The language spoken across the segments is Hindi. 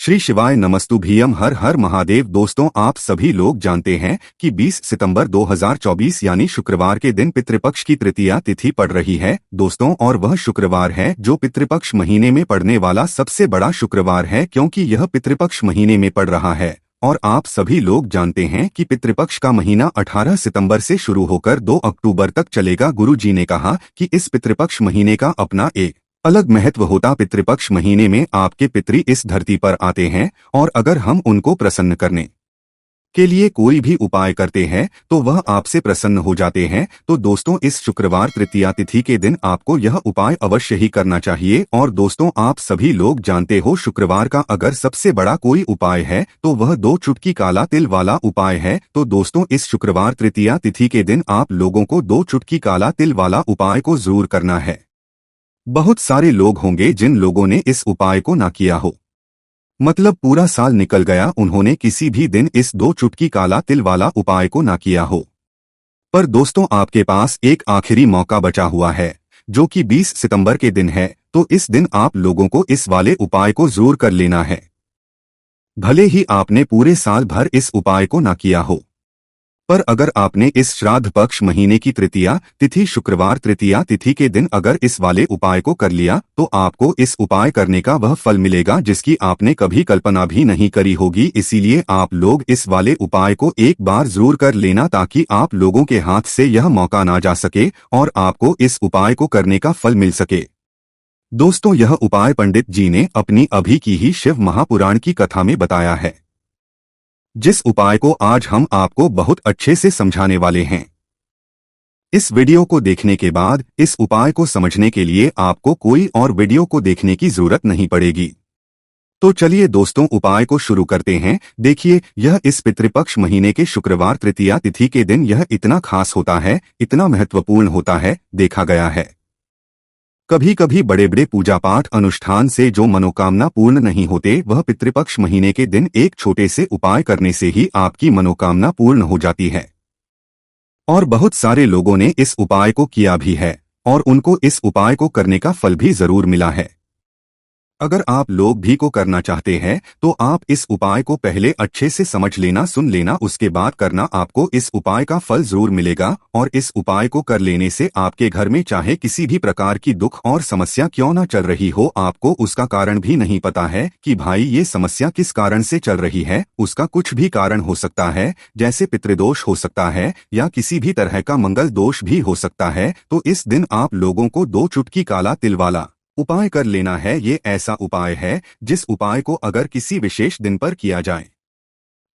श्री शिवाय नमस्तुभ्यम। हर हर महादेव। दोस्तों, आप सभी लोग जानते हैं कि 20 सितंबर 2024 यानी शुक्रवार के दिन पितृपक्ष की तृतीया तिथि पड़ रही है दोस्तों, और वह शुक्रवार है जो पितृपक्ष महीने में पड़ने वाला सबसे बड़ा शुक्रवार है, क्योंकि यह पितृपक्ष महीने में पड़ रहा है। और आप सभी लोग जानते हैं कि पितृपक्ष का महीना 18 सितंबर से शुरू होकर 2 अक्टूबर तक चलेगा। गुरु जी ने कहा कि इस पितृपक्ष महीने का अपना एक अलग महत्व होता। पितृपक्ष महीने में आपके पितृ इस धरती पर आते हैं, और अगर हम उनको प्रसन्न करने के लिए कोई भी उपाय करते हैं तो वह आपसे प्रसन्न हो जाते हैं। तो दोस्तों, इस शुक्रवार तृतीया तिथि के दिन आपको यह उपाय अवश्य ही करना चाहिए। और दोस्तों, आप सभी लोग जानते हो शुक्रवार का अगर सबसे बड़ा कोई उपाय है तो वह 2 चुटकी काला तिल वाला उपाय है। तो दोस्तों, इस शुक्रवार तृतीया तिथि के दिन आप लोगों को 2 चुटकी काला तिल वाला उपाय को जरूर करना है। बहुत सारे लोग होंगे जिन लोगों ने इस उपाय को ना किया हो, मतलब पूरा साल निकल गया, उन्होंने किसी भी दिन इस 2 चुटकी काला तिल वाला उपाय को ना किया हो। पर दोस्तों, आपके पास एक आखिरी मौका बचा हुआ है जो कि 20 सितंबर के दिन है। तो इस दिन आप लोगों को इस वाले उपाय को जरूर कर लेना है, भले ही आपने पूरे साल भर इस उपाय को ना किया हो। पर अगर आपने इस श्राद्ध पक्ष महीने की तृतीया तिथि शुक्रवार तृतीया तिथि के दिन अगर इस वाले उपाय को कर लिया तो आपको इस उपाय करने का वह फल मिलेगा जिसकी आपने कभी कल्पना भी नहीं करी होगी। इसीलिए आप लोग इस वाले उपाय को एक बार जरूर कर लेना, ताकि आप लोगों के हाथ से यह मौका ना जा सके और आपको इस उपाय को करने का फल मिल सके। दोस्तों, यह उपाय पंडित जी ने अपनी अभी की ही शिव महापुराण की कथा में बताया है, जिस उपाय को आज हम आपको बहुत अच्छे से समझाने वाले हैं। इस वीडियो को देखने के बाद इस उपाय को समझने के लिए आपको कोई और वीडियो को देखने की जरूरत नहीं पड़ेगी। तो चलिए दोस्तों, उपाय को शुरू करते हैं। देखिए, यह इस पितृपक्ष महीने के शुक्रवार तृतीया तिथि के दिन यह इतना खास होता है, इतना महत्वपूर्ण होता है। देखा गया है कभी कभी बड़े बड़े पूजा पाठ अनुष्ठान से जो मनोकामना पूर्ण नहीं होते, वह पितृपक्ष महीने के दिन एक छोटे से उपाय करने से ही आपकी मनोकामना पूर्ण हो जाती है। और बहुत सारे लोगों ने इस उपाय को किया भी है और उनको इस उपाय को करने का फल भी जरूर मिला है। अगर आप लोग भी को करना चाहते हैं तो आप इस उपाय को पहले अच्छे से समझ लेना, सुन लेना, उसके बाद करना। आपको इस उपाय का फल जरूर मिलेगा। और इस उपाय को कर लेने से आपके घर में चाहे किसी भी प्रकार की दुख और समस्या क्यों ना चल रही हो, आपको उसका कारण भी नहीं पता है कि भाई ये समस्या किस कारण से चल रही है। उसका कुछ भी कारण हो सकता है, जैसे पितृदोष हो सकता है या किसी भी तरह का मंगल दोष भी हो सकता है। तो इस दिन आप लोगों को 2 चुटकी काला तिल वाला उपाय कर लेना है। ये ऐसा उपाय है जिस उपाय को अगर किसी विशेष दिन पर किया जाए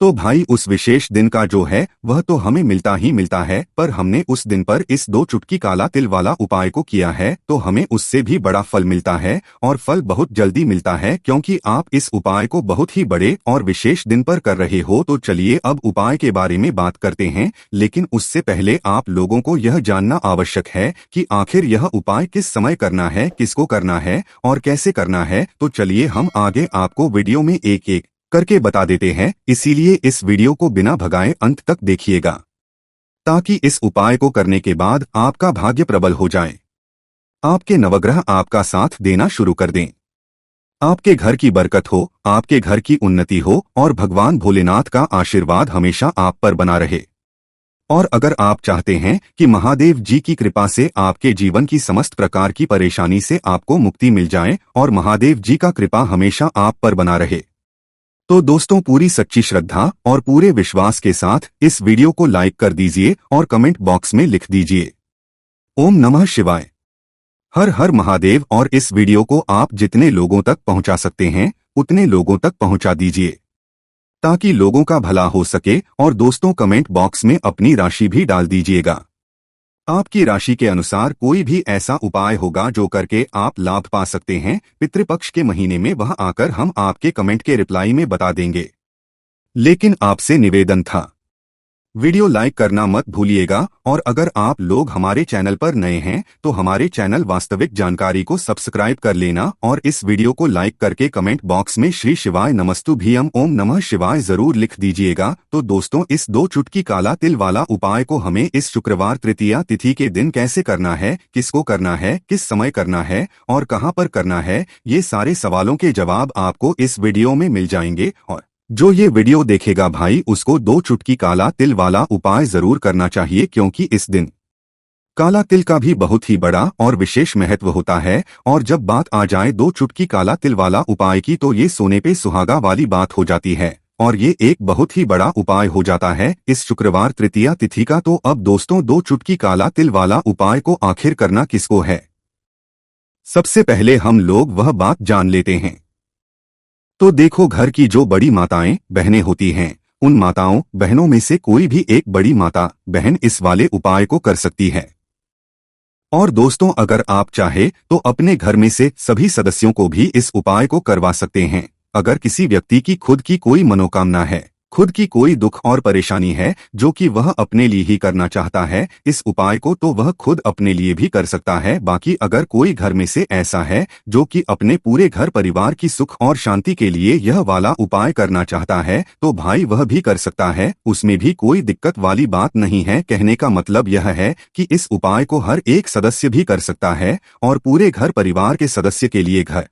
तो भाई उस विशेष दिन का जो है वह तो हमें मिलता ही मिलता है। पर हमने उस दिन पर इस 2 चुटकी काला तिल वाला उपाय को किया है तो हमें उससे भी बड़ा फल मिलता है, और फल बहुत जल्दी मिलता है, क्योंकि आप इस उपाय को बहुत ही बड़े और विशेष दिन पर कर रहे हो। तो चलिए अब उपाय के बारे में बात करते हैं, लेकिन उससे पहले आप लोगों को यह जानना आवश्यक है कि आखिर यह उपाय किस समय करना है, किसको करना है और कैसे करना है। तो चलिए हम आगे आपको वीडियो में एक एक करके बता देते हैं। इसीलिए इस वीडियो को बिना भगाए अंत तक देखिएगा, ताकि इस उपाय को करने के बाद आपका भाग्य प्रबल हो जाए, आपके नवग्रह आपका साथ देना शुरू कर दें, आपके घर की बरकत हो, आपके घर की उन्नति हो और भगवान भोलेनाथ का आशीर्वाद हमेशा आप पर बना रहे। और अगर आप चाहते हैं कि महादेव जी की कृपा से आपके जीवन की समस्त प्रकार की परेशानी से आपको मुक्ति मिल जाए और महादेव जी का कृपा हमेशा आप पर बना रहे, तो दोस्तों पूरी सच्ची श्रद्धा और पूरे विश्वास के साथ इस वीडियो को लाइक कर दीजिए और कमेंट बॉक्स में लिख दीजिए ओम नमः शिवाय, हर हर महादेव। और इस वीडियो को आप जितने लोगों तक पहुंचा सकते हैं उतने लोगों तक पहुंचा दीजिए, ताकि लोगों का भला हो सके। और दोस्तों, कमेंट बॉक्स में अपनी राशि भी डाल दीजिएगा। आपकी राशि के अनुसार कोई भी ऐसा उपाय होगा जो करके आप लाभ पा सकते हैं पितृपक्ष के महीने में, वह आकर हम आपके कमेंट के रिप्लाई में बता देंगे। लेकिन आपसे निवेदन था वीडियो लाइक करना मत भूलिएगा और अगर आप लोग हमारे चैनल पर नए हैं तो हमारे चैनल वास्तविक जानकारी को सब्सक्राइब कर लेना और इस वीडियो को लाइक करके कमेंट बॉक्स में श्री शिवाय नमस्तुभ्यम ओम नमः शिवाय जरूर लिख दीजिएगा। तो दोस्तों, इस 2 चुटकी काला तिल वाला उपाय को हमें इस शुक्रवार तृतीया तिथि के दिन कैसे करना है, किसको करना है, किस समय करना है और कहां पर करना है, ये सारे सवालों के जवाब आपको इस वीडियो में मिल जाएंगे। और जो ये वीडियो देखेगा भाई, उसको 2 चुटकी काला तिल वाला उपाय जरूर करना चाहिए, क्योंकि इस दिन काला तिल का भी बहुत ही बड़ा और विशेष महत्व होता है। और जब बात आ जाए 2 चुटकी काला तिल वाला उपाय की, तो ये सोने पे सुहागा वाली बात हो जाती है और ये एक बहुत ही बड़ा उपाय हो जाता है इस शुक्रवार तृतीया तिथि का। तो अब दोस्तों, 2 चुटकी काला तिल वाला उपाय को आखिर करना किसको है, सबसे पहले हम लोग वह बात जान लेते हैं। तो देखो, घर की जो बड़ी माताएं बहनें होती हैं, उन माताओं बहनों में से कोई भी एक बड़ी माता बहन इस वाले उपाय को कर सकती है। और दोस्तों, अगर आप चाहे तो अपने घर में से सभी सदस्यों को भी इस उपाय को करवा सकते हैं। अगर किसी व्यक्ति की खुद की कोई मनोकामना है, खुद की कोई दुख और परेशानी है जो कि वह अपने लिए ही करना चाहता है इस उपाय को, तो वह खुद अपने लिए भी कर सकता है। बाकी अगर कोई घर में से ऐसा है जो कि अपने पूरे घर परिवार की सुख और शांति के लिए यह वाला उपाय करना चाहता है, तो भाई वह भी कर सकता है, उसमें भी कोई दिक्कत वाली बात नहीं है। कहने का मतलब यह है कि इस उपाय को हर एक सदस्य भी कर सकता है और पूरे घर परिवार के सदस्य के लिए घर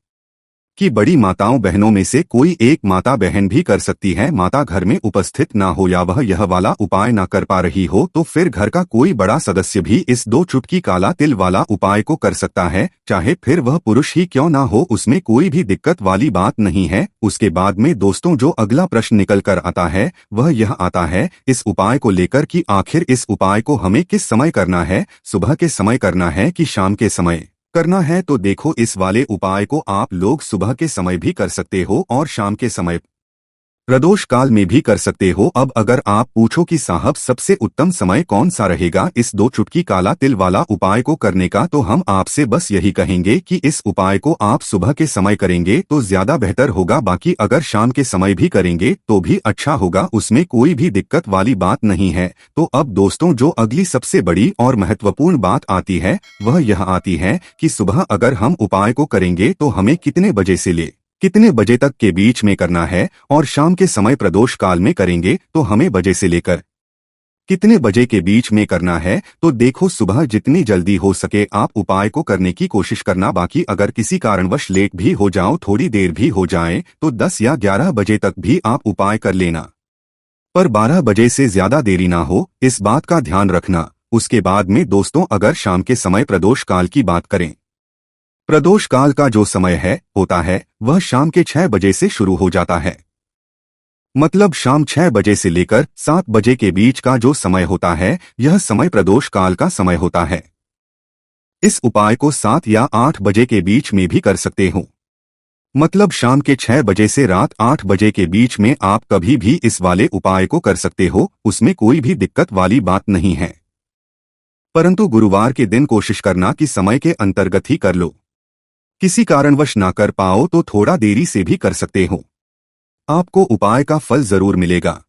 कि बड़ी माताओं बहनों में से कोई एक माता बहन भी कर सकती है। माता घर में उपस्थित ना हो या वह यह वाला उपाय ना कर पा रही हो, तो फिर घर का कोई बड़ा सदस्य भी इस 2 चुटकी काला तिल वाला उपाय को कर सकता है, चाहे फिर वह पुरुष ही क्यों ना हो, उसमें कोई भी दिक्कत वाली बात नहीं है। उसके बाद में दोस्तों, जो अगला प्रश्न निकल कर आता है वह यह आता है इस उपाय को लेकर कि आखिर इस उपाय को हमें किस समय करना है, सुबह के समय करना है कि शाम के समय करना है। तो देखो, इस वाले उपाय को आप लोग सुबह के समय भी कर सकते हो और शाम के समय प्रदोष काल में भी कर सकते हो। अब अगर आप पूछो कि साहब सबसे उत्तम समय कौन सा रहेगा इस 2 चुटकी काला तिल वाला उपाय को करने का, तो हम आपसे बस यही कहेंगे कि इस उपाय को आप सुबह के समय करेंगे तो ज्यादा बेहतर होगा। बाकी अगर शाम के समय भी करेंगे तो भी अच्छा होगा, उसमें कोई भी दिक्कत वाली बात नहीं है। तो अब दोस्तों, जो अगली सबसे बड़ी और महत्वपूर्ण बात आती है वह यह आती है कि सुबह अगर हम उपाय को करेंगे तो हमें कितने बजे से ले कितने बजे तक के बीच में करना है, और शाम के समय प्रदोष काल में करेंगे तो हमें बजे से लेकर कितने बजे के बीच में करना है। तो देखो, सुबह जितनी जल्दी हो सके आप उपाय को करने की कोशिश करना। बाकी अगर किसी कारणवश लेट भी हो जाओ, थोड़ी देर भी हो जाए, तो 10 या 11 बजे तक भी आप उपाय कर लेना, पर 12 बजे से ज्यादा देरी ना हो, इस बात का ध्यान रखना। उसके बाद में दोस्तों, अगर शाम के समय प्रदोष काल की बात करें, प्रदोष काल का जो समय होता है वह शाम के 6 बजे से शुरू हो जाता है। मतलब शाम 6 बजे से लेकर 7 बजे के बीच का जो समय होता है, यह समय प्रदोष काल का समय होता है। इस उपाय को 7 या 8 बजे के बीच में भी कर सकते हो। मतलब शाम के 6 बजे से रात 8 बजे के बीच में आप कभी भी इस वाले उपाय को कर सकते हो, उसमें कोई भी दिक्कत वाली बात नहीं है। परंतु गुरुवार के दिन कोशिश करना कि समय के अंतर्गत ही कर लो। किसी कारणवश ना कर पाओ तो थोड़ा देरी से भी कर सकते हो, आपको उपाय का फल जरूर मिलेगा।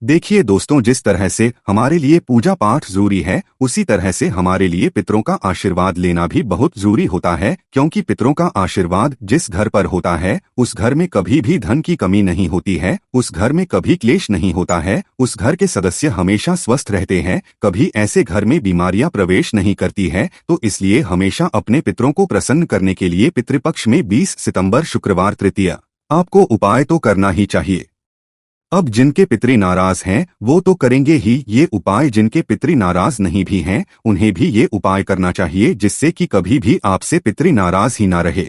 देखिए दोस्तों, जिस तरह से हमारे लिए पूजा पाठ जरूरी है, उसी तरह से हमारे लिए पितरों का आशीर्वाद लेना भी बहुत जरूरी होता है, क्योंकि पितरों का आशीर्वाद जिस घर पर होता है उस घर में कभी भी धन की कमी नहीं होती है, उस घर में कभी क्लेश नहीं होता है, उस घर के सदस्य हमेशा स्वस्थ रहते हैं, कभी ऐसे घर में बीमारियां प्रवेश नहीं करती है। तो इसलिए हमेशा अपने पितरों को प्रसन्न करने के लिए पितृपक्ष में 20 सितंबर शुक्रवार तृतीया आपको उपाय तो करना ही चाहिए। अब जिनके पितरी नाराज हैं वो तो करेंगे ही ये उपाय, जिनके पितरी नाराज नहीं भी हैं उन्हें भी ये उपाय करना चाहिए, जिससे कि कभी भी आपसे पितरी नाराज ही ना रहे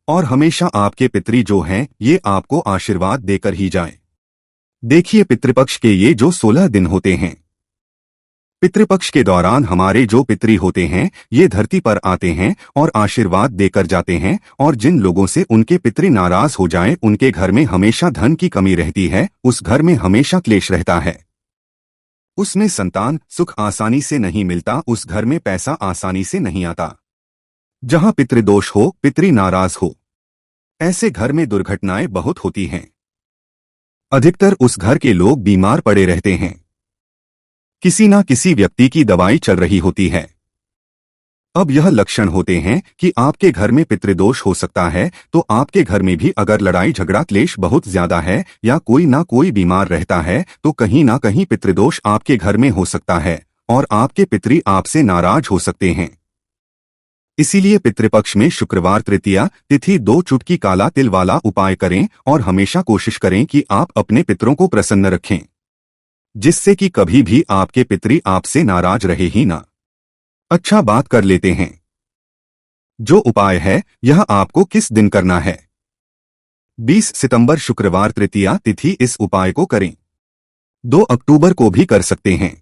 और हमेशा आपके पितरी जो हैं ये आपको आशीर्वाद देकर ही जाएं। देखिए, पितृपक्ष के ये जो 16 दिन होते हैं, पितृपक्ष के दौरान हमारे जो पितरी होते हैं ये धरती पर आते हैं और आशीर्वाद देकर जाते हैं, और जिन लोगों से उनके पितरी नाराज हो जाएं उनके घर में हमेशा धन की कमी रहती है, उस घर में हमेशा क्लेश रहता है, उसमें संतान सुख आसानी से नहीं मिलता, उस घर में पैसा आसानी से नहीं आता। जहां पितृदोष हो, पितरी नाराज हो, ऐसे घर में दुर्घटनाएं बहुत होती हैं। अधिकतर उस घर के लोग बीमार पड़े रहते हैं। किसी ना किसी व्यक्ति की दवाई चल रही होती है। अब यह लक्षण होते हैं कि आपके घर में पितृदोष हो सकता है, तो आपके घर में भी अगर लड़ाई झगड़ा क्लेश बहुत ज्यादा है या कोई ना कोई बीमार रहता है तो कहीं ना कहीं पितृदोष आपके घर में हो सकता है और आपके पितृ आपसे नाराज हो सकते हैं। इसीलिए पितृपक्ष में शुक्रवार तृतीया तिथि 2 चुटकी काला तिल वाला उपाय करें और हमेशा कोशिश करें कि आप अपने पितरों को प्रसन्न रखें, जिससे कि कभी भी आपके पितृ आपसे नाराज रहे ही ना। अच्छा, बात कर लेते हैं जो उपाय है यह आपको किस दिन करना है। 20 सितंबर शुक्रवार तृतीया तिथि इस उपाय को करें। 2 अक्टूबर को भी कर सकते हैं,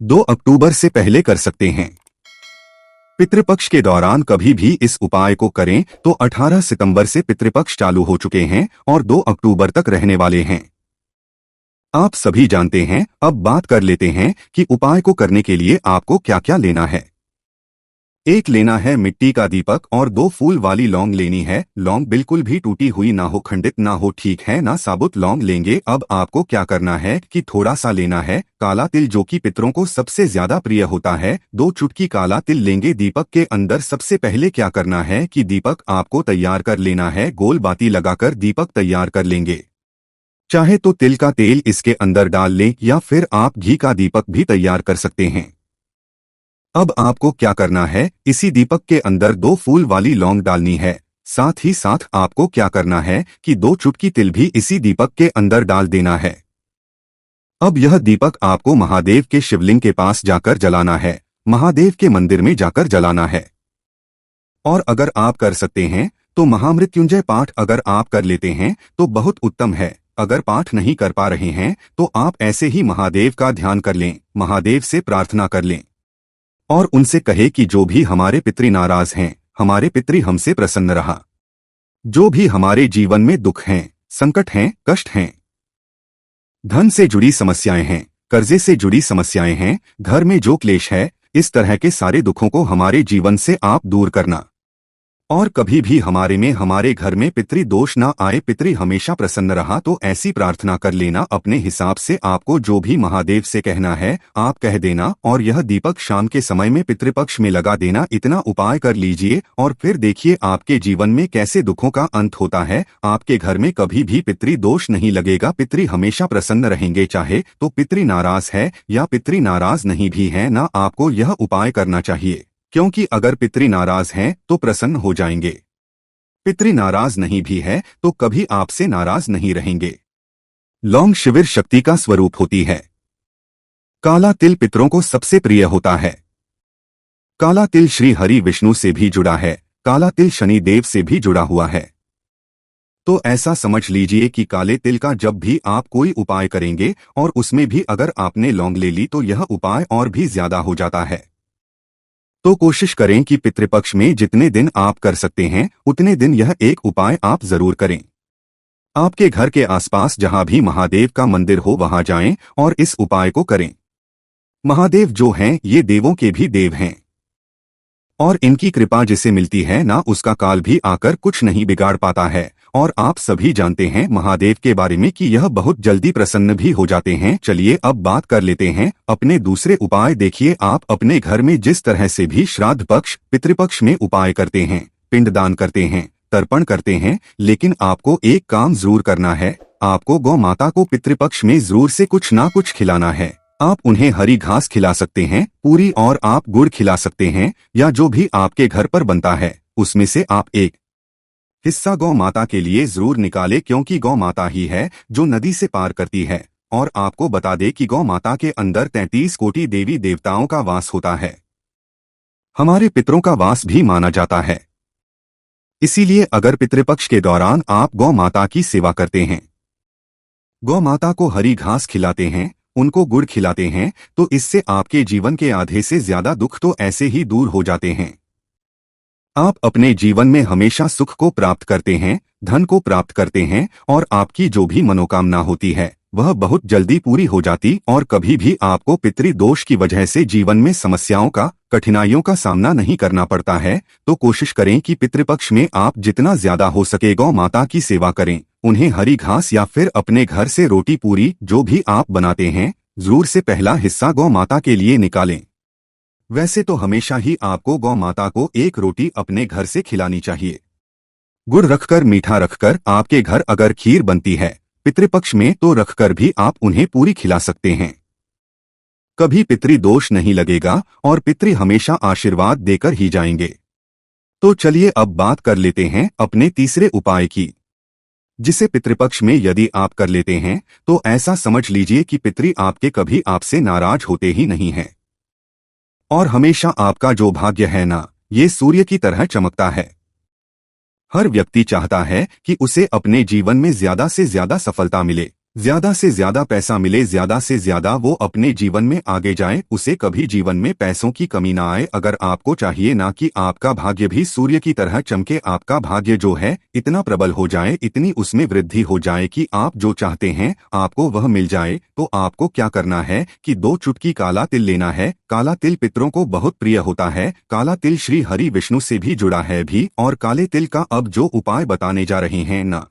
2 अक्टूबर से पहले कर सकते हैं। पितृपक्ष के दौरान कभी भी इस उपाय को करें तो 18 सितंबर से पितृपक्ष चालू हो चुके हैं और 2 अक्टूबर तक रहने वाले हैं। आप सभी जानते हैं। अब बात कर लेते हैं कि उपाय को करने के लिए आपको क्या क्या लेना है। 1 लेना है मिट्टी का दीपक और 2 फूल वाली लौंग लेनी है। लौंग बिल्कुल भी टूटी हुई ना हो, खंडित ना हो, ठीक है ना, साबुत लौंग लेंगे। अब आपको क्या करना है कि थोड़ा सा लेना है काला तिल जो कि पितरों को सबसे ज्यादा प्रिय होता है। 2 चुटकी काला तिल लेंगे। दीपक के अंदर सबसे पहले क्या करना है कि दीपक आपको तैयार कर लेना है। गोल बाती लगाकर दीपक तैयार कर लेंगे। चाहे तो तिल का तेल इसके अंदर डाल लें या फिर आप घी का दीपक भी तैयार कर सकते हैं। अब आपको क्या करना है, इसी दीपक के अंदर 2 फूल वाली लौंग डालनी है। साथ ही साथ आपको क्या करना है कि 2 चुटकी तिल भी इसी दीपक के अंदर डाल देना है। अब यह दीपक आपको महादेव के शिवलिंग के पास जाकर जलाना है, महादेव के मंदिर में जाकर जलाना है। और अगर आप कर सकते हैं तो महामृत्युंजय पाठ अगर आप कर लेते हैं तो बहुत उत्तम है। अगर पाठ नहीं कर पा रहे हैं तो आप ऐसे ही महादेव का ध्यान कर लें, महादेव से प्रार्थना कर लें और उनसे कहे कि जो भी हमारे पितृ नाराज हैं, हमारे पितृ हमसे प्रसन्न रहा। जो भी हमारे जीवन में दुख हैं, संकट हैं, कष्ट हैं, धन से जुड़ी समस्याएं हैं, कर्जे से जुड़ी समस्याएं हैं, घर में जो क्लेश है, इस तरह के सारे दुखों को हमारे जीवन से आप दूर करना और कभी भी हमारे घर में पितृ दोष ना आए, पितृ हमेशा प्रसन्न रहा। तो ऐसी प्रार्थना कर लेना। अपने हिसाब से आपको जो भी महादेव से कहना है आप कह देना और यह दीपक शाम के समय में पितृपक्ष में लगा देना। इतना उपाय कर लीजिए और फिर देखिए आपके जीवन में कैसे दुखों का अंत होता है। आपके घर में कभी भी पितृ दोष नहीं लगेगा, पितृ हमेशा प्रसन्न रहेंगे। चाहे तो पितृ नाराज है या पितृ नाराज नहीं भी है ना, आपको यह उपाय करना चाहिए, क्योंकि अगर पितृ नाराज हैं तो प्रसन्न हो जाएंगे, पितृ नाराज नहीं भी है तो कभी आपसे नाराज नहीं रहेंगे। लौंग शिविर शक्ति का स्वरूप होती है। काला तिल पितरों को सबसे प्रिय होता है। काला तिल श्री हरि विष्णु से भी जुड़ा है, काला तिल शनि देव से भी जुड़ा हुआ है। तो ऐसा समझ लीजिए कि काले तिल का जब भी आप कोई उपाय करेंगे और उसमें भी अगर आपने लौंग ले ली तो यह उपाय और भी ज्यादा हो जाता है। तो कोशिश करें कि पितृपक्ष में जितने दिन आप कर सकते हैं उतने दिन यह एक उपाय आप जरूर करें। आपके घर के आसपास जहां भी महादेव का मंदिर हो वहां जाएं और इस उपाय को करें। महादेव जो हैं ये देवों के भी देव हैं और इनकी कृपा जिसे मिलती है ना, उसका काल भी आकर कुछ नहीं बिगाड़ पाता है। और आप सभी जानते हैं महादेव के बारे में कि यह बहुत जल्दी प्रसन्न भी हो जाते हैं। चलिए अब बात कर लेते हैं अपने दूसरे उपाय। देखिए, आप अपने घर में जिस तरह से भी श्राद्ध पक्ष पितृपक्ष में उपाय करते हैं, पिंडदान करते हैं, तर्पण करते हैं, लेकिन आपको एक काम जरूर करना है। आपको गौ माता को पितृपक्ष में जरूर से कुछ ना कुछ खिलाना है। आप उन्हें हरी घास खिला सकते हैं, पूरी, और आप गुड़ खिला सकते हैं या जो भी आपके घर पर बनता है उसमें से आप एक हिस्सा गौ माता के लिए जरूर निकाले, क्योंकि गौ माता ही है जो नदी से पार करती है। और आपको बता दे कि गौ माता के अंदर 33 कोटि देवी देवताओं का वास होता है, हमारे पितरों का वास भी माना जाता है। इसीलिए अगर पितृपक्ष के दौरान आप गौ माता की सेवा करते हैं, गौ माता को हरी घास खिलाते हैं, उनको गुड़ खिलाते हैं, तो इससे आपके जीवन के आधे से ज्यादा दुख तो ऐसे ही दूर हो जाते हैं। आप अपने जीवन में हमेशा सुख को प्राप्त करते हैं, धन को प्राप्त करते हैं और आपकी जो भी मनोकामना होती है वह बहुत जल्दी पूरी हो जाती और कभी भी आपको पितृ दोष की वजह से जीवन में समस्याओं का, कठिनाइयों का सामना नहीं करना पड़ता है। तो कोशिश करें कि पितृपक्ष में आप जितना ज्यादा हो सके गौ माता की सेवा करें, उन्हें हरी घास या फिर अपने घर से रोटी पूरी जो भी आप बनाते हैं जरूर से पहला हिस्सा गौ माता के लिए निकालें। वैसे तो हमेशा ही आपको गौ माता को एक रोटी अपने घर से खिलानी चाहिए। गुड़ रखकर, मीठा रखकर, आपके घर अगर खीर बनती है पितृपक्ष में तो रखकर भी आप उन्हें पूरी खिला सकते हैं। कभी पितृ दोष नहीं लगेगा और पितृ हमेशा आशीर्वाद देकर ही जाएंगे। तो चलिए अब बात कर लेते हैं अपने तीसरे उपाय की, जिसे पितृपक्ष में यदि आप कर लेते हैं तो ऐसा समझ लीजिए कि पितृ आपके कभी आपसे नाराज होते ही नहीं हैं और हमेशा आपका जो भाग्य है ना, ये सूर्य की तरह चमकता है। हर व्यक्ति चाहता है कि उसे अपने जीवन में ज्यादा से ज्यादा सफलता मिले, ज्यादा से ज्यादा पैसा मिले, ज्यादा से ज्यादा वो अपने जीवन में आगे जाए, उसे कभी जीवन में पैसों की कमी ना आए। अगर आपको चाहिए ना कि आपका भाग्य भी सूर्य की तरह चमके, आपका भाग्य जो है इतना प्रबल हो जाए, इतनी उसमें वृद्धि हो जाए कि आप जो चाहते हैं आपको वह मिल जाए, तो आपको क्या करना है कि 2 चुटकी काला तिल लेना है। काला तिल पितरों को बहुत प्रिय होता है। काला तिल श्री हरि विष्णु से भी जुड़ा है भी। और काले तिल का अब जो उपाय बताने जा रहे हैं ना,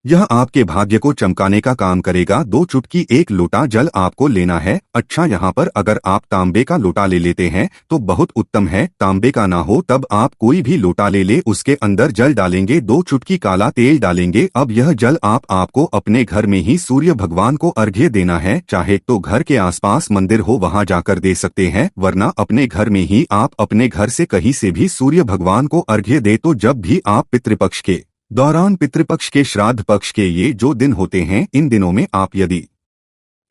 यह आपके भाग्य को चमकाने का काम करेगा। 2 चुटकी 1 लोटा जल आपको लेना है। अच्छा, यहाँ पर अगर आप तांबे का लोटा ले लेते हैं तो बहुत उत्तम है, तांबे का ना हो तब आप कोई भी लोटा ले ले, उसके अंदर जल डालेंगे, 2 चुटकी काला तेल डालेंगे। अब यह जल आपको अपने घर में ही सूर्य भगवान को अर्घ्य देना है। चाहे तो घर के आसपास मंदिर हो वहां जाकर दे सकते हैं, वरना अपने घर में ही आप अपने घर से कहीं से भी सूर्य भगवान को अर्घ्य दे। तो जब भी आप पितृपक्ष के दौरान, पितृपक्ष के श्राद्ध पक्ष के ये जो दिन होते हैं, इन दिनों में आप यदि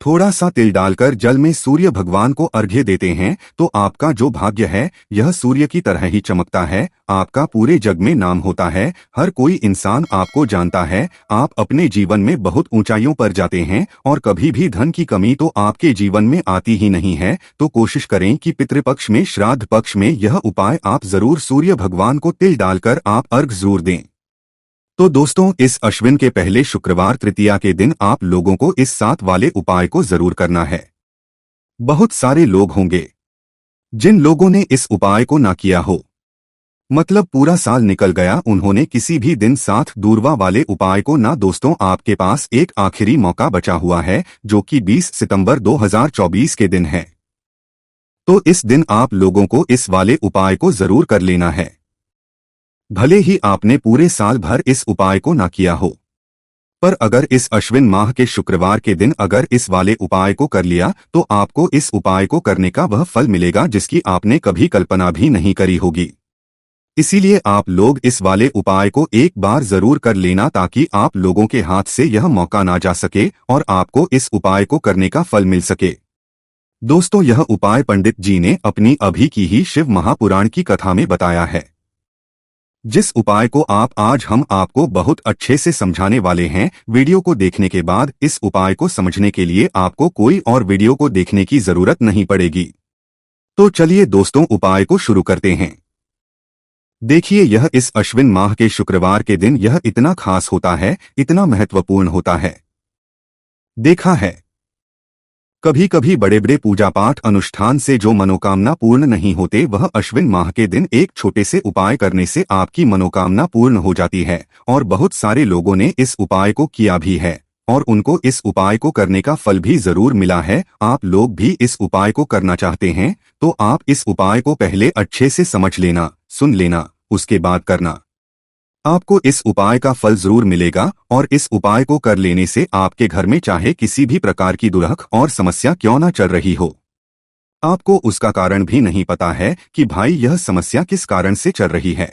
थोड़ा सा तिल डालकर जल में सूर्य भगवान को अर्घ्य देते हैं तो आपका जो भाग्य है यह सूर्य की तरह ही चमकता है। आपका पूरे जग में नाम होता है, हर कोई इंसान आपको जानता है, आप अपने जीवन में बहुत ऊंचाइयों पर जाते हैं और कभी भी धन की कमी तो आपके जीवन में आती ही नहीं है। तो कोशिश करें कि पितृपक्ष में, श्राद्ध पक्ष में यह उपाय आप जरूर सूर्य भगवान को तिल डालकर आप अर्घ्य जरूर दें। तो दोस्तों, इस अश्विन के पहले शुक्रवार तृतीया के दिन आप लोगों को इस 7 वाले उपाय को जरूर करना है। बहुत सारे लोग होंगे जिन लोगों ने इस उपाय को ना किया हो, मतलब पूरा साल निकल गया, उन्होंने किसी भी दिन 7 दूरवा वाले उपाय को ना। दोस्तों, आपके पास एक आखिरी मौका बचा हुआ है जो कि 20 सितंबर 2024 के दिन है। तो इस दिन आप लोगों को इस वाले उपाय को जरूर कर लेना है, भले ही आपने पूरे साल भर इस उपाय को ना किया हो। पर अगर इस अश्विन माह के शुक्रवार के दिन अगर इस वाले उपाय को कर लिया तो आपको इस उपाय को करने का वह फल मिलेगा जिसकी आपने कभी कल्पना भी नहीं करी होगी। इसीलिए आप लोग इस वाले उपाय को एक बार जरूर कर लेना ताकि आप लोगों के हाथ से यह मौका ना जा सके और आपको इस उपाय को करने का फल मिल सके। दोस्तों, यह उपाय पंडित जी ने अपनी अभी की ही शिव महापुराण की कथा में बताया है, जिस उपाय को आज हम आपको बहुत अच्छे से समझाने वाले हैं। वीडियो को देखने के बाद इस उपाय को समझने के लिए आपको कोई और वीडियो को देखने की जरूरत नहीं पड़ेगी। तो चलिए दोस्तों, उपाय को शुरू करते हैं। देखिए, यह इस अश्विन माह के शुक्रवार के दिन यह इतना खास होता है, इतना महत्वपूर्ण होता है। देखा है कभी कभी बड़े बड़े पूजा पाठ अनुष्ठान से जो मनोकामना पूर्ण नहीं होते, वह अश्विन माह के दिन एक छोटे से उपाय करने से आपकी मनोकामना पूर्ण हो जाती है। और बहुत सारे लोगों ने इस उपाय को किया भी है और उनको इस उपाय को करने का फल भी जरूर मिला है। आप लोग भी इस उपाय को करना चाहते हैं तो आप इस उपाय को पहले अच्छे से समझ लेना, सुन लेना, उसके बाद करना। आपको इस उपाय का फल जरूर मिलेगा और इस उपाय को कर लेने से आपके घर में चाहे किसी भी प्रकार की दुर्लभ और समस्या क्यों ना चल रही हो, आपको उसका कारण भी नहीं पता है कि भाई यह समस्या किस कारण से चल रही है।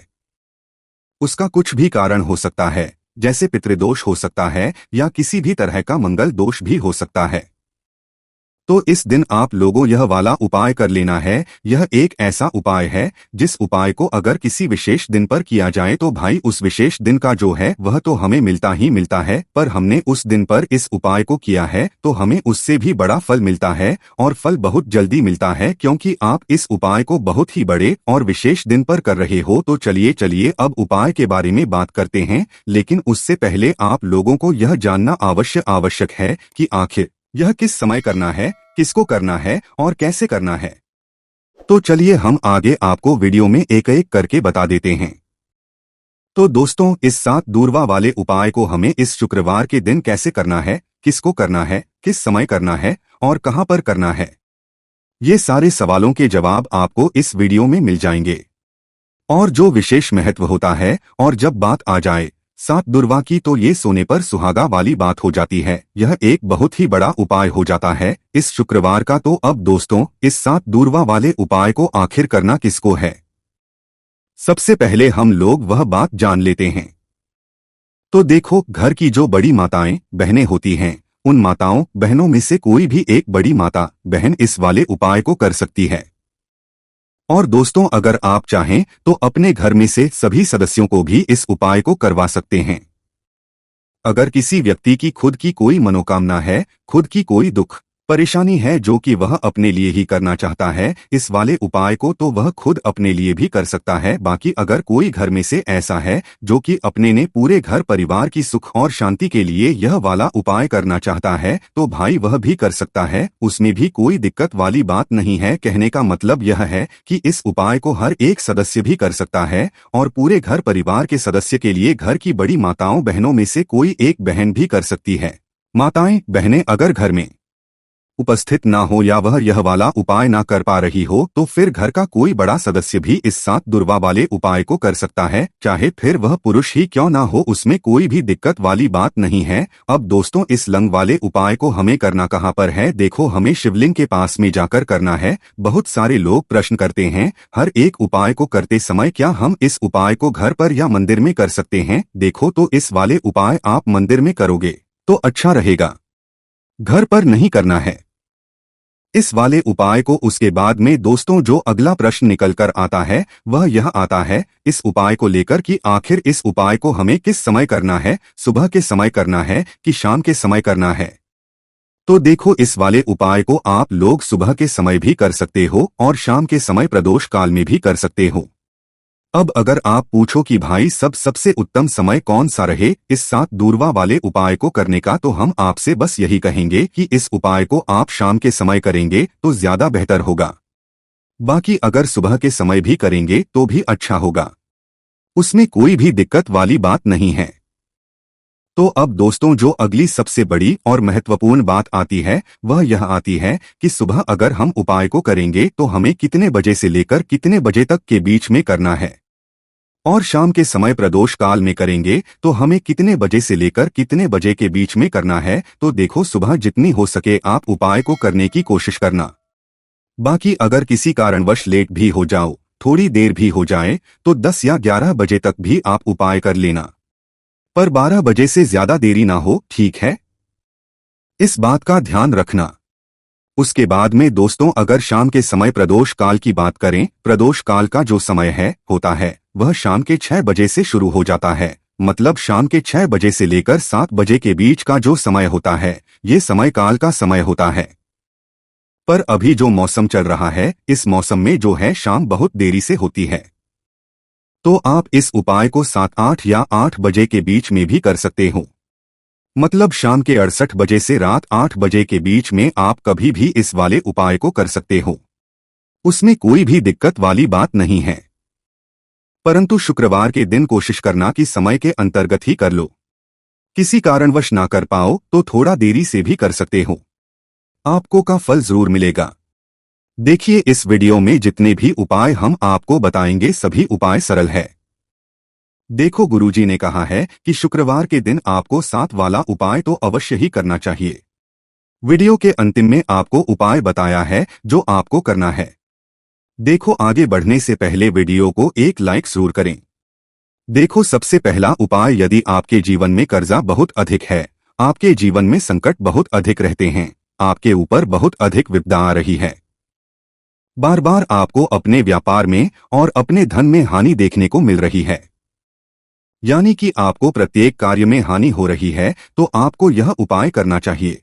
उसका कुछ भी कारण हो सकता है, जैसे पितृदोष हो सकता है या किसी भी तरह का मंगल दोष भी हो सकता है। तो इस दिन आप लोगों यह वाला उपाय कर लेना है। यह एक ऐसा उपाय है जिस उपाय को अगर किसी विशेष दिन पर किया जाए तो भाई उस विशेष दिन का जो है वह तो हमें मिलता ही मिलता है, पर हमने उस दिन पर इस उपाय को किया है तो हमें उससे भी बड़ा फल मिलता है और फल बहुत जल्दी मिलता है, क्योंकि आप इस उपाय को बहुत ही बड़े और विशेष दिन पर कर रहे हो। तो चलिए अब उपाय के बारे में बात करते हैं, लेकिन उससे पहले आप लोगों को यह जानना आवश्यक है कि आखिर यह किस समय करना है, किसको करना है और कैसे करना है। तो चलिए हम आगे आपको वीडियो में एक एक करके बता देते हैं। तो दोस्तों, इस 7 दूरवा वाले उपाय को हमें इस शुक्रवार के दिन कैसे करना है, किसको करना है, किस समय करना है और कहां पर करना है। ये सारे सवालों के जवाब आपको इस वीडियो में मिल जाएंगे। और जो विशेष महत्व होता है, और जब बात आ जाए 7 दुर्वा की, तो ये सोने पर सुहागा वाली बात हो जाती है। यह एक बहुत ही बड़ा उपाय हो जाता है इस शुक्रवार का। तो अब दोस्तों, इस 7 दुर्वा वाले उपाय को आखिर करना किसको है, सबसे पहले हम लोग वह बात जान लेते हैं। तो देखो, घर की जो बड़ी माताएं बहनें होती हैं, उन माताओं बहनों में से कोई भी एक बड़ी माता बहन इस वाले उपाय को कर सकती है। और दोस्तों, अगर आप चाहें तो अपने घर में से सभी सदस्यों को भी इस उपाय को करवा सकते हैं। अगर किसी व्यक्ति की खुद की कोई मनोकामना है, खुद की कोई दुख परेशानी है जो कि वह अपने लिए ही करना चाहता है इस वाले उपाय को, तो वह खुद अपने लिए भी कर सकता है। बाकी अगर कोई घर में से ऐसा है जो कि अपने ने पूरे घर परिवार की सुख और शांति के लिए यह वाला उपाय करना चाहता है, तो भाई वह भी कर सकता है, उसमें भी कोई दिक्कत वाली बात नहीं है। कहने का मतलब यह है कि इस उपाय को हर एक सदस्य भी कर सकता है, और पूरे घर परिवार के सदस्य के लिए घर की बड़ी माताओं बहनों में से कोई एक बहन भी कर सकती है। माताएं बहनें अगर घर में उपस्थित ना हो या वह यह वाला उपाय ना कर पा रही हो, तो फिर घर का कोई बड़ा सदस्य भी इस 7 दुर्वा वाले उपाय को कर सकता है, चाहे फिर वह पुरुष ही क्यों ना हो, उसमें कोई भी दिक्कत वाली बात नहीं है। अब दोस्तों, इस लंग वाले उपाय को हमें करना कहाँ पर है? देखो, हमें शिवलिंग के पास में जाकर करना है। बहुत सारे लोग प्रश्न करते हैं, हर एक उपाय को करते समय क्या हम इस उपाय को घर पर या मंदिर में कर सकते हैं? देखो, तो इस वाले उपाय आप मंदिर में करोगे तो अच्छा रहेगा, घर पर नहीं करना है इस वाले उपाय को। उसके बाद में दोस्तों, जो अगला प्रश्न निकल कर आता है वह यह आता है इस उपाय को लेकर कि आखिर इस उपाय को हमें किस समय करना है, सुबह के समय करना है कि शाम के समय करना है? तो देखो, इस वाले उपाय को आप लोग सुबह के समय भी कर सकते हो और शाम के समय प्रदोष काल में भी कर सकते हो। अब अगर आप पूछो कि भाई सबसे उत्तम समय कौन सा रहे इस 7 दूरवा वाले उपाय को करने का, तो हम आपसे बस यही कहेंगे कि इस उपाय को आप शाम के समय करेंगे तो ज्यादा बेहतर होगा। बाकी अगर सुबह के समय भी करेंगे तो भी अच्छा होगा, उसमें कोई भी दिक्कत वाली बात नहीं है। तो अब दोस्तों, जो अगली सबसे बड़ी और महत्वपूर्ण बात आती है वह यह आती है कि सुबह अगर हम उपाय को करेंगे तो हमें कितने बजे से लेकर कितने बजे तक के बीच में करना है, और शाम के समय प्रदोष काल में करेंगे तो हमें कितने बजे से लेकर कितने बजे के बीच में करना है। तो देखो, सुबह जितनी हो सके आप उपाय को करने की कोशिश करना। बाकी अगर किसी कारणवश लेट भी हो जाओ, थोड़ी देर भी हो जाए, तो 10 या 11 बजे तक भी आप उपाय कर लेना, पर 12 बजे से ज्यादा देरी ना हो, ठीक है? इस बात का ध्यान रखना। उसके बाद में दोस्तों, अगर शाम के समय प्रदोष काल की बात करें, प्रदोष काल का जो समय होता है वह शाम के 6 बजे से शुरू हो जाता है। मतलब शाम के 6 बजे से लेकर 7 बजे के बीच का जो समय होता है, ये समय काल का समय होता है। पर अभी जो मौसम चल रहा है, इस मौसम में जो है शाम बहुत देरी से होती है। तो आप इस उपाय को 7, 8 या 8 बजे के बीच में भी कर सकते हो। मतलब शाम के 68 बजे से रात 8 बजे के बीच में आप कभी भी इस वाले उपाय को कर सकते हो, उसमें कोई भी दिक्कत वाली बात नहीं है। परंतु शुक्रवार के दिन कोशिश करना कि समय के अंतर्गत ही कर लो। किसी कारणवश ना कर पाओ तो थोड़ा देरी से भी कर सकते हो, आपको का फल जरूर मिलेगा। देखिए, इस वीडियो में जितने भी उपाय हम आपको बताएंगे सभी उपाय सरल है। देखो, गुरुजी ने कहा है कि शुक्रवार के दिन आपको 7 वाला उपाय तो अवश्य ही करना चाहिए। वीडियो के अंतिम में आपको उपाय बताया है जो आपको करना है। देखो, आगे बढ़ने से पहले वीडियो को एक लाइक जरूर करें। देखो, सबसे पहला उपाय, यदि आपके जीवन में कर्जा बहुत अधिक है, आपके जीवन में संकट बहुत अधिक रहते हैं, आपके ऊपर बहुत अधिक विपदा आ रही है, बार बार आपको अपने व्यापार में और अपने धन में हानि देखने को मिल रही है, यानी कि आपको प्रत्येक कार्य में हानि हो रही है, तो आपको यह उपाय करना चाहिए।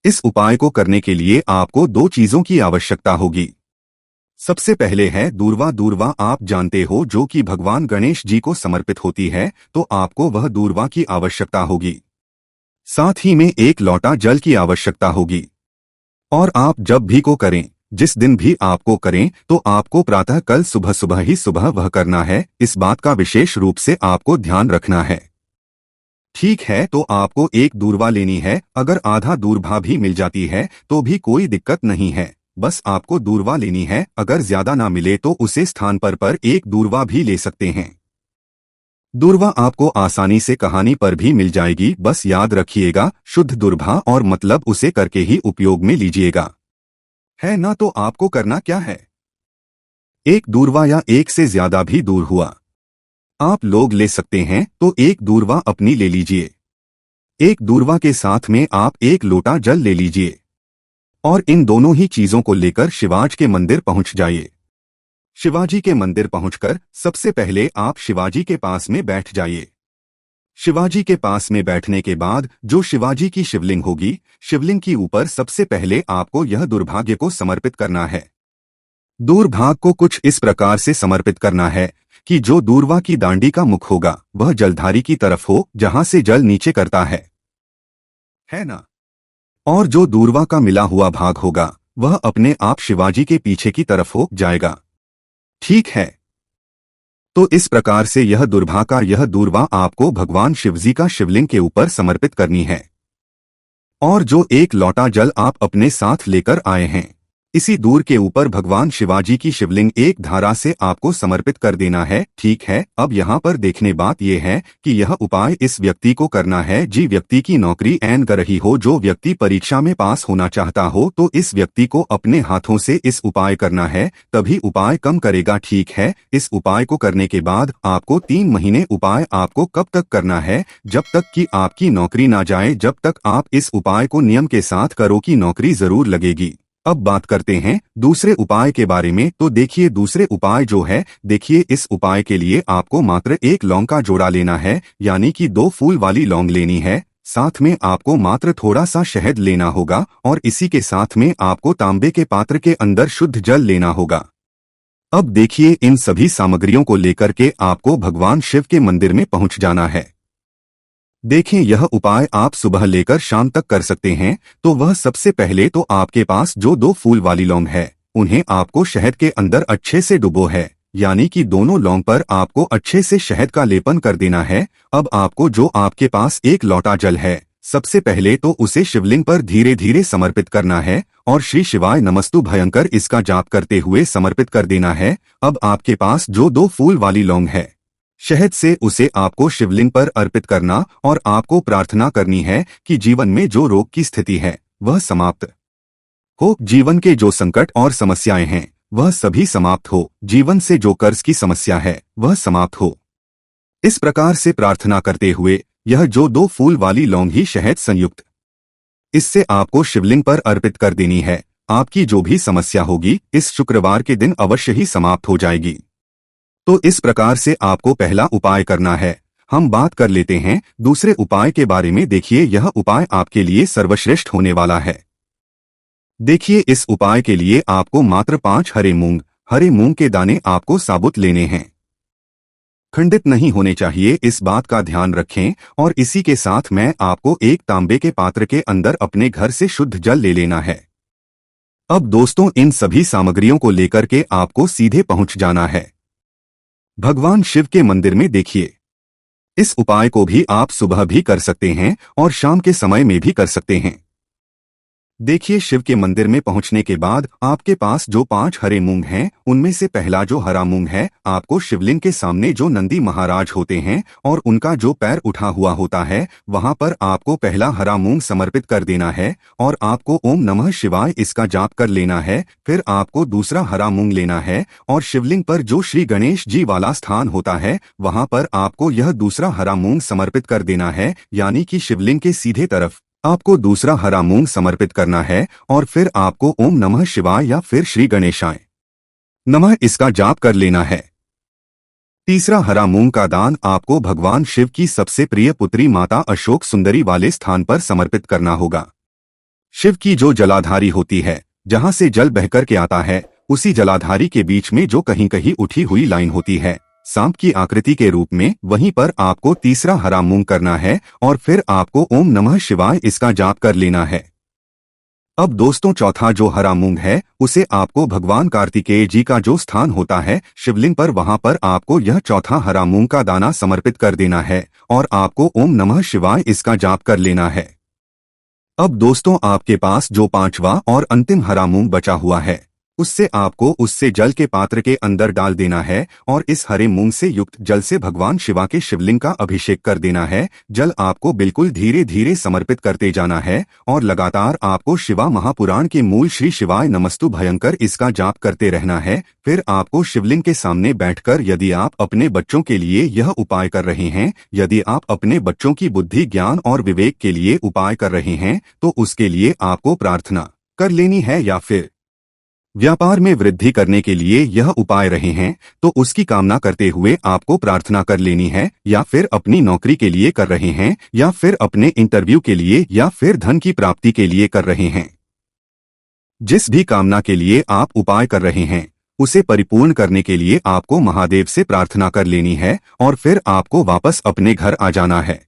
इस उपाय को करने के लिए आपको 2 चीजों की आवश्यकता होगी। सबसे पहले है दूर्वा। दूर्वा आप जानते हो जो कि भगवान गणेश जी को समर्पित होती है, तो आपको वह दूर्वा की आवश्यकता होगी। साथ ही में 1 लोटा जल की आवश्यकता होगी। और आप जब भी को करें, जिस दिन भी आपको करें, तो आपको प्रातः कल सुबह वह करना है। इस बात का विशेष रूप से आपको ध्यान रखना है, ठीक है, तो आपको एक दूर्वा लेनी है। अगर आधा दूर्वा भी मिल जाती है तो भी कोई दिक्कत नहीं है, बस आपको दूर्वा लेनी है। अगर ज्यादा ना मिले तो उसे स्थान पर एक दूर्वा भी ले सकते हैं। दूर्वा आपको आसानी से कहानी पर भी मिल जाएगी, बस याद रखिएगा शुद्ध दूर्वा और मतलब उसे करके ही उपयोग में लीजिएगा, है ना। तो आपको करना क्या है, एक दूर्वा या एक से ज्यादा भी दूर हुआ आप लोग ले सकते हैं, तो एक दूर्वा अपनी ले लीजिए। एक दूर्वा के साथ में आप एक लोटा जल ले लीजिए और इन दोनों ही चीजों को लेकर शिवाजी के मंदिर पहुंच जाइए। शिवाजी के मंदिर पहुंचकर सबसे पहले आप शिवाजी के पास में बैठ जाइए। शिवाजी के पास में बैठने के बाद जो शिवाजी की शिवलिंग होगी, शिवलिंग की ऊपर सबसे पहले आपको यह दुर्भाग्य को समर्पित करना है। दूरभाग को कुछ इस प्रकार से समर्पित करना है कि जो दूर्वा की दांडी का मुख होगा वह जलधारी की तरफ हो, जहां से जल नीचे करता है ना। और जो दूर्वा का मिला हुआ भाग होगा वह अपने आप शिवाजी के पीछे की तरफ हो जाएगा, ठीक है। तो इस प्रकार से यह दूर्वा आपको भगवान शिवजी का शिवलिंग के ऊपर समर्पित करनी है। और जो एक लोटा जल आप अपने साथ लेकर आए हैं, इसी दूर के ऊपर भगवान शिवाजी की शिवलिंग एक धारा से आपको समर्पित कर देना है, ठीक है। अब यहाँ पर देखने बात यह है कि यह उपाय इस व्यक्ति को करना है जी व्यक्ति की नौकरी ऐन कर रही हो, जो व्यक्ति परीक्षा में पास होना चाहता हो, तो इस व्यक्ति को अपने हाथों से इस उपाय करना है, तभी उपाय कम करेगा, ठीक है। इस उपाय को करने के बाद आपको 3 महीने उपाय आपको कब तक करना है, जब तक कि आपकी नौकरी ना जाए, जब तक आप इस उपाय को नियम के साथ करो कि नौकरी जरूर लगेगी। अब बात करते हैं दूसरे उपाय के बारे में। तो देखिए दूसरे उपाय जो है, देखिए इस उपाय के लिए आपको मात्र एक लौंग का जोड़ा लेना है, यानी कि 2 फूल वाली लौंग लेनी है। साथ में आपको मात्र थोड़ा सा शहद लेना होगा और इसी के साथ में आपको तांबे के पात्र के अंदर शुद्ध जल लेना होगा। अब देखिए इन सभी सामग्रियों को लेकर के आपको भगवान शिव के मंदिर में पहुंच जाना है। देखें यह उपाय आप सुबह लेकर शाम तक कर सकते हैं। तो वह सबसे पहले तो आपके पास जो 2 फूल वाली लौंग है, उन्हें आपको शहद के अंदर अच्छे से डुबो है, यानी कि दोनों लौंग पर आपको अच्छे से शहद का लेपन कर देना है। अब आपको जो आपके पास एक लोटा जल है, सबसे पहले तो उसे शिवलिंग पर धीरे धीरे समर्पित करना है और श्री शिवाय नमस्तु भयंकर इसका जाप करते हुए समर्पित कर देना है। अब आपके पास जो 2 फूल वाली लौंग है, शहद से उसे आपको शिवलिंग पर अर्पित करना और आपको प्रार्थना करनी है कि जीवन में जो रोग की स्थिति है वह समाप्त हो, जीवन के जो संकट और समस्याएं हैं वह सभी समाप्त हो, जीवन से जो कर्ज की समस्या है वह समाप्त हो। इस प्रकार से प्रार्थना करते हुए यह जो 2 फूल वाली लौंग ही शहद संयुक्त, इससे आपको शिवलिंग पर अर्पित कर देनी है। आपकी जो भी समस्या होगी इस शुक्रवार के दिन अवश्य ही समाप्त हो जाएगी। तो इस प्रकार से आपको पहला उपाय करना है। हम बात कर लेते हैं दूसरे उपाय के बारे में। देखिए यह उपाय आपके लिए सर्वश्रेष्ठ होने वाला है। देखिए इस उपाय के लिए आपको मात्र 5 हरे मूंग के दाने आपको साबुत लेने हैं, खंडित नहीं होने चाहिए, इस बात का ध्यान रखें। और इसी के साथ में आपको एक तांबे के पात्र के अंदर अपने घर से शुद्ध जल ले लेना है। अब दोस्तों इन सभी सामग्रियों को लेकर के आपको सीधे पहुंच जाना है भगवान शिव के मंदिर में। देखिए इस उपाय को भी आप सुबह भी कर सकते हैं और शाम के समय में भी कर सकते हैं। देखिए शिव के मंदिर में पहुंचने के बाद आपके पास जो 5 हरे मूंग हैं, उनमें से पहला जो हरा मूंग है, आपको शिवलिंग के सामने जो नंदी महाराज होते हैं और उनका जो पैर उठा हुआ होता है, वहां पर आपको पहला हरा मूंग समर्पित कर देना है और आपको ओम नमः शिवाय इसका जाप कर लेना है। फिर आपको दूसरा हरा मूंग लेना है और शिवलिंग पर जो श्री गणेश जी वाला स्थान होता है, वहां पर आपको यह दूसरा हरा मूंग समर्पित कर देना है, यानी कि शिवलिंग के सीधे तरफ आपको दूसरा हरा मूंग समर्पित करना है और फिर आपको ओम नमः शिवाय या फिर श्री गणेशाय नमः इसका जाप कर लेना है। तीसरा हरा मूंग का दान आपको भगवान शिव की सबसे प्रिय पुत्री माता अशोक सुंदरी वाले स्थान पर समर्पित करना होगा। शिव की जो जलाधारी होती है, जहां से जल बहकर के आता है, उसी जलाधारी के बीच में जो कहीं कहीं उठी हुई लाइन होती है सांप की आकृति के रूप में, वहीं पर आपको तीसरा हरा मूंग करना है और फिर आपको ओम नमः शिवाय इसका जाप कर लेना है। अब दोस्तों चौथा जो हरा मूंग है उसे आपको भगवान कार्तिकेय जी का जो स्थान होता है शिवलिंग पर, वहां पर आपको यह चौथा हरा मूंग का दाना समर्पित कर देना है और आपको ओम नमः शिवाय इसका जाप कर लेना है। अब दोस्तों आपके पास जो पांचवा और अंतिम हरा मूंग बचा हुआ है उससे आपको उससे जल के पात्र के अंदर डाल देना है और इस हरे मूंग से युक्त जल से भगवान शिवा के शिवलिंग का अभिषेक कर देना है। जल आपको बिल्कुल धीरे धीरे समर्पित करते जाना है और लगातार आपको शिवा महापुराण के मूल श्री शिवाय नमस्तु भयंकर इसका जाप करते रहना है। फिर आपको शिवलिंग के सामने बैठकर यदि आप अपने बच्चों के लिए यह उपाय कर रहे हैं, यदि आप अपने बच्चों की बुद्धि ज्ञान और विवेक के लिए उपाय कर रहे हैं तो उसके लिए आपको प्रार्थना कर लेनी है, या फिर व्यापार में वृद्धि करने के लिए यह उपाय रहे हैं तो उसकी कामना करते हुए आपको प्रार्थना कर लेनी है, या फिर अपनी नौकरी के लिए कर रहे हैं, या फिर अपने इंटरव्यू के लिए, या फिर धन की प्राप्ति के लिए कर रहे हैं। जिस भी कामना के लिए आप उपाय कर रहे हैं उसे परिपूर्ण करने के लिए आपको महादेव से प्रार्थना कर लेनी है और फिर आपको वापस अपने घर आ जाना है।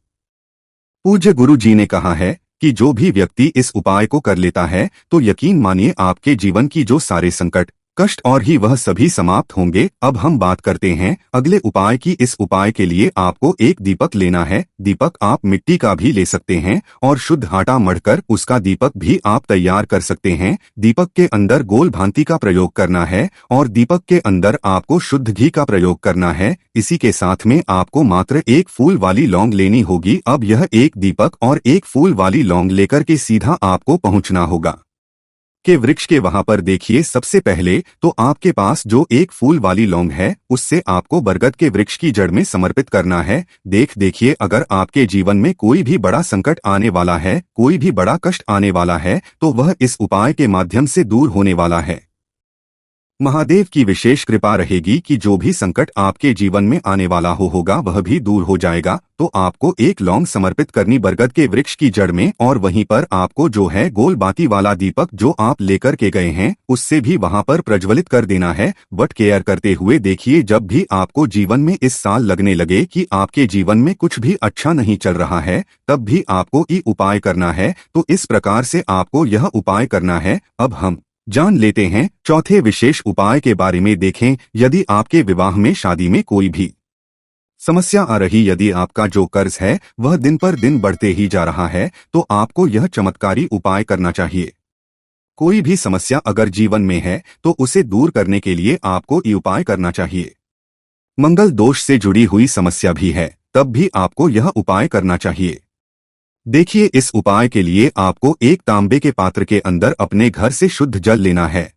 पूज्य गुरु जी ने कहा है कि जो भी व्यक्ति इस उपाय को कर लेता है तो यकीन मानिए आपके जीवन की जो सारे संकट कष्ट और ही वह सभी समाप्त होंगे। अब हम बात करते हैं अगले उपाय की। इस उपाय के लिए आपको एक दीपक लेना है। दीपक आप मिट्टी का भी ले सकते हैं और शुद्ध आटा मढ़कर उसका दीपक भी आप तैयार कर सकते हैं। दीपक के अंदर गोल भांति का प्रयोग करना है और दीपक के अंदर आपको शुद्ध घी का प्रयोग करना है। इसी के साथ में आपको मात्र एक फूल वाली लौंग लेनी होगी। अब यह एक दीपक और एक फूल वाली लौंग लेकर के सीधा आपको पहुंचना होगा के वृक्ष के वहां पर। देखिए सबसे पहले तो आपके पास जो एक फूल वाली लौंग है उससे आपको बरगद के वृक्ष की जड़ में समर्पित करना है। देखिए अगर आपके जीवन में कोई भी बड़ा संकट आने वाला है, कोई भी बड़ा कष्ट आने वाला है तो वह इस उपाय के माध्यम से दूर होने वाला है। महादेव की विशेष कृपा रहेगी कि जो भी संकट आपके जीवन में आने वाला होगा वह भी दूर हो जाएगा। तो आपको एक लौंग समर्पित करनी बरगद के वृक्ष की जड़ में, और वहीं पर आपको जो है गोल बाती वाला दीपक जो आप लेकर के गए हैं उससे भी वहां पर प्रज्वलित कर देना है। बट केयर करते हुए देखिए जब भी आपको जीवन में इस साल लगने लगे कि आपके जीवन में कुछ भी अच्छा नहीं चल रहा है तब भी आपको ये उपाय करना है। तो इस प्रकार से आपको यह उपाय करना है। अब हम जान लेते हैं चौथे विशेष उपाय के बारे में। देखें यदि आपके विवाह में शादी में कोई भी समस्या आ रही, यदि आपका जो कर्ज है वह दिन पर दिन बढ़ते ही जा रहा है तो आपको यह चमत्कारी उपाय करना चाहिए। कोई भी समस्या अगर जीवन में है तो उसे दूर करने के लिए आपको ये उपाय करना चाहिए। मंगल दोष से जुड़ी हुई समस्या भी है तब भी आपको यह उपाय करना चाहिए। देखिए इस उपाय के लिए आपको एक तांबे के पात्र के अंदर अपने घर से शुद्ध जल लेना है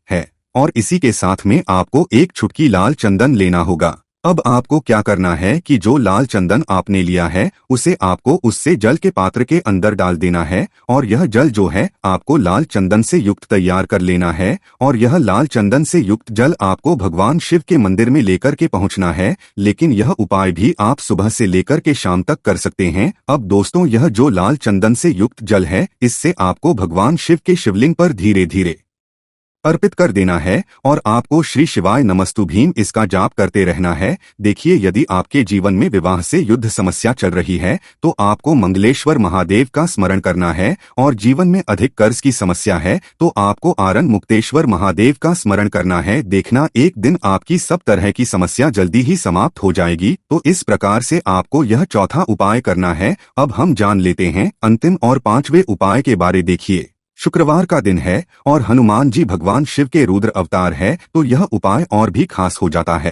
और इसी के साथ में आपको एक चुटकी लाल चंदन लेना होगा। अब आपको क्या करना है कि जो लाल चंदन आपने लिया है उसे आपको उससे जल के पात्र के अंदर डाल देना है और यह जल जो है आपको लाल चंदन से युक्त तैयार कर लेना है और यह लाल चंदन से युक्त जल आपको भगवान शिव के मंदिर में लेकर के पहुंचना है। लेकिन यह उपाय भी आप सुबह से लेकर के शाम तक कर सकते हैं। अब दोस्तों यह जो लाल चंदन से युक्त जल है इससे आपको भगवान शिव के शिवलिंग पर धीरे धीरे अर्पित कर देना है और आपको श्री शिवाय नमस्तु भीम इसका जाप करते रहना है। देखिए यदि आपके जीवन में विवाह से युद्ध समस्या चल रही है तो आपको मंगलेश्वर महादेव का स्मरण करना है और जीवन में अधिक कर्ज की समस्या है तो आपको आरण मुक्तेश्वर महादेव का स्मरण करना है। देखना एक दिन आपकी सब तरह की समस्या जल्दी ही समाप्त हो जाएगी। तो इस प्रकार से आपको यह चौथा उपाय करना है। अब हम जान लेते हैं अंतिम और पांचवें उपाय के बारे। देखिए शुक्रवार का दिन है और हनुमान जी भगवान शिव के रुद्र अवतार है तो यह उपाय और भी खास हो जाता है।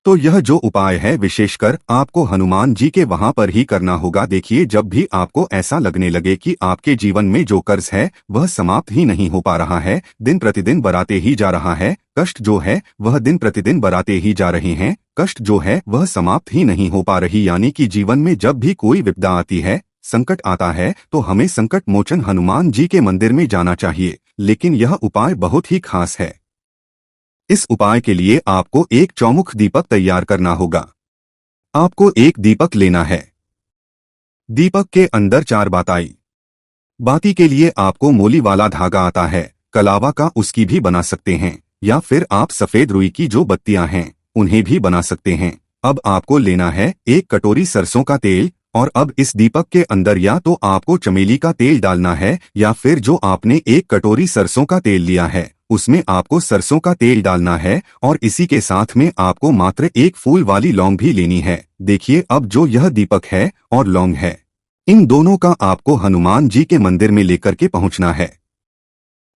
तो यह जो उपाय है विशेषकर आपको हनुमान जी के वहां पर ही करना होगा। देखिए जब भी आपको ऐसा लगने लगे कि आपके जीवन में जो कर्ज है वह समाप्त ही नहीं हो पा रहा है, दिन प्रतिदिन बढ़ाते ही जा रहा है, कष्ट जो है वह दिन प्रतिदिन बढ़ाते ही जा रहे हैं, कष्ट जो है वह समाप्त ही नहीं हो पा रही, यानी कि जीवन में जब भी कोई विपदा आती है, संकट आता है तो हमें संकट मोचन हनुमान जी के मंदिर में जाना चाहिए। लेकिन यह उपाय बहुत ही खास है। इस उपाय के लिए आपको एक चौमुख दीपक तैयार करना होगा। आपको एक दीपक लेना है। दीपक के अंदर 4 बाती। बाती के लिए आपको मोली वाला धागा आता है, कलावा का उसकी भी बना सकते हैं या फिर आप सफेद रुई की जो बत्तियां हैं उन्हें भी बना सकते हैं। अब आपको लेना है एक कटोरी सरसों का तेल और अब इस दीपक के अंदर या तो आपको चमेली का तेल डालना है या फिर जो आपने एक कटोरी सरसों का तेल लिया है उसमें आपको सरसों का तेल डालना है और इसी के साथ में आपको मात्र एक फूल वाली लौंग भी लेनी है। देखिए अब जो यह दीपक है और लौंग है, इन दोनों का आपको हनुमान जी के मंदिर में लेकर के पहुंचना है।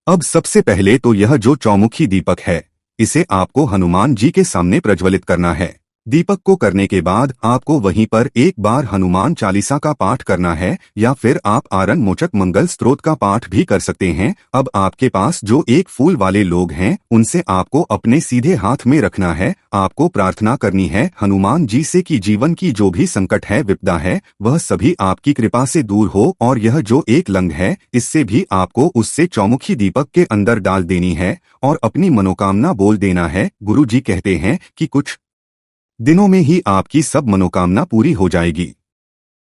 अब सबसे पहले तो यह जो चौमुखी दीपक है इसे आपको हनुमान जी के सामने प्रज्वलित करना है। दीपक को करने के बाद आपको वहीं पर एक बार हनुमान चालीसा का पाठ करना है या फिर आप आरन मोचक मंगल स्तोत्र का पाठ भी कर सकते हैं। अब आपके पास जो एक फूल वाले लोग हैं उनसे आपको अपने सीधे हाथ में रखना है। आपको प्रार्थना करनी है हनुमान जी से कि जीवन की जो भी संकट है विपदा है वह सभी आपकी कृपा से दूर हो, और यह जो एक लंग है इससे भी आपको उससे चौमुखी दीपक के अंदर डाल देनी है और अपनी मनोकामना बोल देना है। गुरु जी कहते हैं कि कुछ दिनों में ही आपकी सब मनोकामना पूरी हो जाएगी।